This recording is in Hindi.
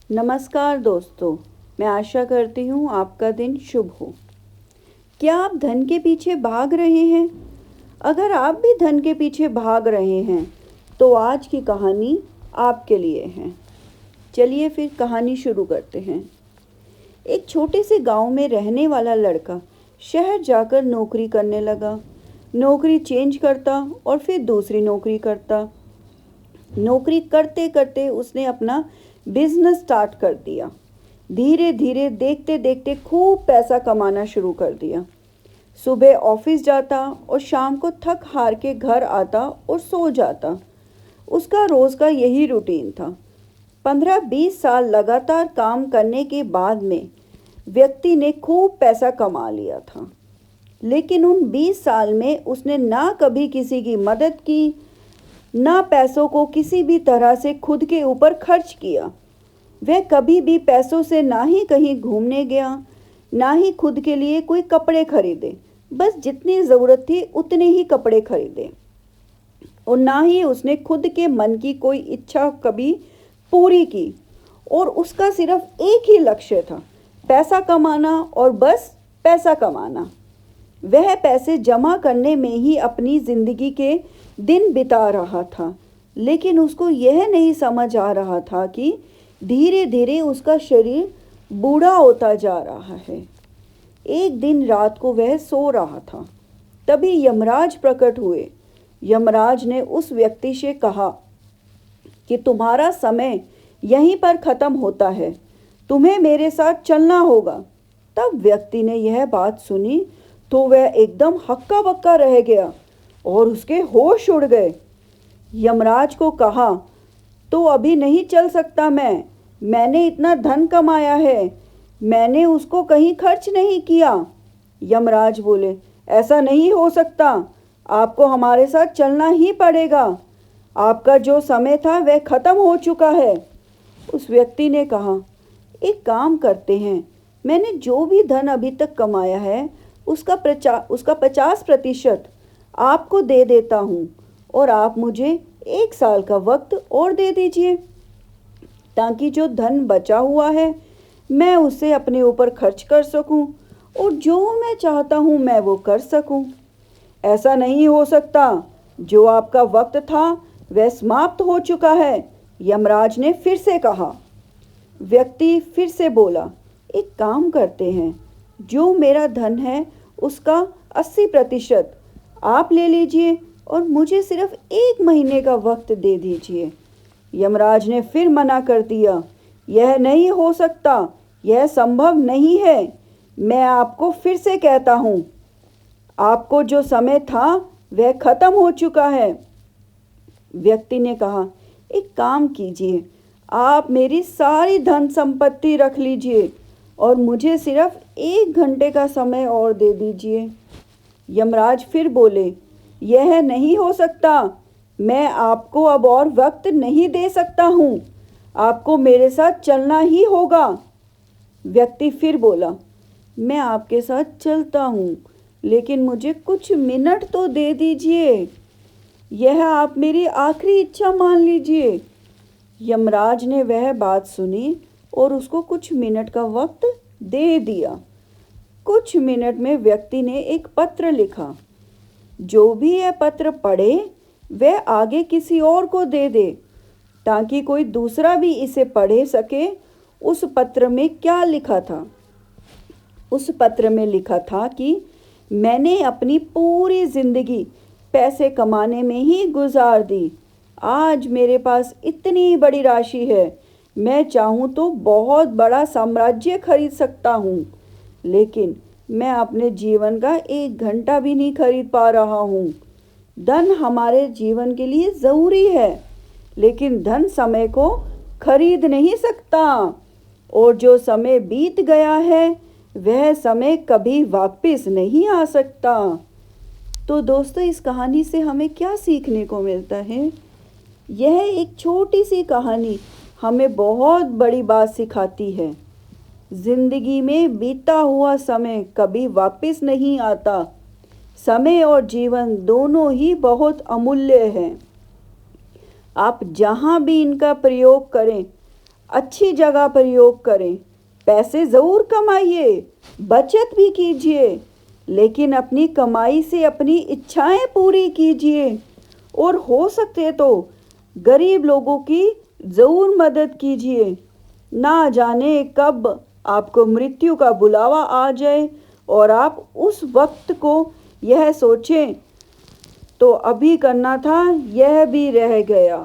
नमस्कार दोस्तों, मैं आशा करती हूँ आपका दिन शुभ हो। क्या आप धन के पीछे भाग रहे हैं? अगर आप भी धन के पीछे भाग रहे हैं, तो आज की कहानी आपके लिए है। चलिए फिर कहानी शुरू करते हैं। एक छोटे से गांव में रहने वाला लड़का शहर जाकर नौकरी करने लगा। नौकरी चेंज करता और फिर दूसरी नौकरी करता। नौकरी करते करते उसने अपना बिजनेस स्टार्ट कर दिया। धीरे धीरे देखते देखते खूब पैसा कमाना शुरू कर दिया। सुबह ऑफिस जाता और शाम को थक हार के घर आता और सो जाता। उसका रोज का यही रूटीन था। 15-20 साल लगातार काम करने के बाद में व्यक्ति ने खूब पैसा कमा लिया था। लेकिन उन 20 साल में उसने ना कभी किसी की मदद की, ना पैसों को किसी भी तरह से खुद के ऊपर खर्च किया। वह कभी भी पैसों से ना ही कहीं घूमने गया, ना ही खुद के लिए कोई कपड़े खरीदे। बस जितनी ज़रूरत थी उतने ही कपड़े खरीदे, और ना ही उसने खुद के मन की कोई इच्छा कभी पूरी की। और उसका सिर्फ एक ही लक्ष्य था, पैसा कमाना और बस पैसा कमाना। वह पैसे जमा करने में ही अपनी ज़िंदगी के दिन बिता रहा था। लेकिन उसको यह नहीं समझ आ रहा था कि धीरे धीरे उसका शरीर बूढ़ा होता जा रहा है। एक दिन रात को वह सो रहा था, तभी यमराज प्रकट हुए। यमराज ने उस व्यक्ति से कहा कि तुम्हारा समय यहीं पर ख़त्म होता है, तुम्हें मेरे साथ चलना होगा। तब व्यक्ति ने यह बात सुनी तो वह एकदम हक्का बक्का रह गया और उसके होश उड़ गए। यमराज को कहा, तो अभी नहीं चल सकता मैंने इतना धन कमाया है, मैंने उसको कहीं खर्च नहीं किया। यमराज बोले, ऐसा नहीं हो सकता, आपको हमारे साथ चलना ही पड़ेगा। आपका जो समय था वह खत्म हो चुका है। उस व्यक्ति ने कहा, एक काम करते हैं, मैंने जो भी धन अभी तक कमाया है उसका 50% आपको दे देता हूँ, और आप मुझे 1 साल का वक्त और दे दीजिए, ताकि जो धन बचा हुआ है मैं उसे अपने ऊपर खर्च कर सकूं और जो मैं चाहता हूं मैं वो कर सकूं। ऐसा नहीं हो सकता, जो आपका वक्त था वह समाप्त हो चुका है, यमराज ने फिर से कहा। व्यक्ति फिर से बोला, एक काम करते हैं, जो मेरा धन है उसका 80% आप ले लीजिए और मुझे सिर्फ 1 महीने का वक्त दे दीजिए। यमराज ने फिर मना कर दिया, यह नहीं हो सकता, यह संभव नहीं है। मैं आपको फिर से कहता हूँ, आपको जो समय था वह खत्म हो चुका है। व्यक्ति ने कहा, एक काम कीजिए, आप मेरी सारी धन संपत्ति रख लीजिए और मुझे सिर्फ 1 घंटे का समय और दे दीजिए। यमराज फिर बोले, यह नहीं हो सकता, मैं आपको अब और वक्त नहीं दे सकता हूँ, आपको मेरे साथ चलना ही होगा। व्यक्ति फिर बोला, मैं आपके साथ चलता हूँ, लेकिन मुझे कुछ मिनट तो दे दीजिए, यह आप मेरी आखिरी इच्छा मान लीजिए। यमराज ने वह बात सुनी और उसको कुछ मिनट का वक्त दे दिया। कुछ मिनट में व्यक्ति ने एक पत्र लिखा। जो भी यह पत्र पढ़े वह आगे किसी और को दे दे, ताकि कोई दूसरा भी इसे पढ़े सके। उस पत्र में क्या लिखा था? उस पत्र में लिखा था कि मैंने अपनी पूरी ज़िंदगी पैसे कमाने में ही गुजार दी। आज मेरे पास इतनी बड़ी राशि है, मैं चाहूँ तो बहुत बड़ा साम्राज्य खरीद सकता हूँ, लेकिन मैं अपने जीवन का 1 घंटा भी नहीं खरीद पा रहा हूँ। धन हमारे जीवन के लिए ज़रूरी है, लेकिन धन समय को खरीद नहीं सकता, और जो समय बीत गया है वह समय कभी वापस नहीं आ सकता। तो दोस्तों, इस कहानी से हमें क्या सीखने को मिलता है? यह एक छोटी सी कहानी हमें बहुत बड़ी बात सिखाती है। जिंदगी में बीता हुआ समय कभी वापस नहीं आता। समय और जीवन दोनों ही बहुत अमूल्य हैं। आप जहाँ भी इनका प्रयोग करें, अच्छी जगह प्रयोग करें। पैसे ज़रूर कमाइए, बचत भी कीजिए, लेकिन अपनी कमाई से अपनी इच्छाएं पूरी कीजिए और हो सके तो गरीब लोगों की ज़रूर मदद कीजिए। ना जाने कब आपको मृत्यु का बुलावा आ जाए और आप उस वक्त को यह सोचें तो अभी करना था, यह भी रह गया।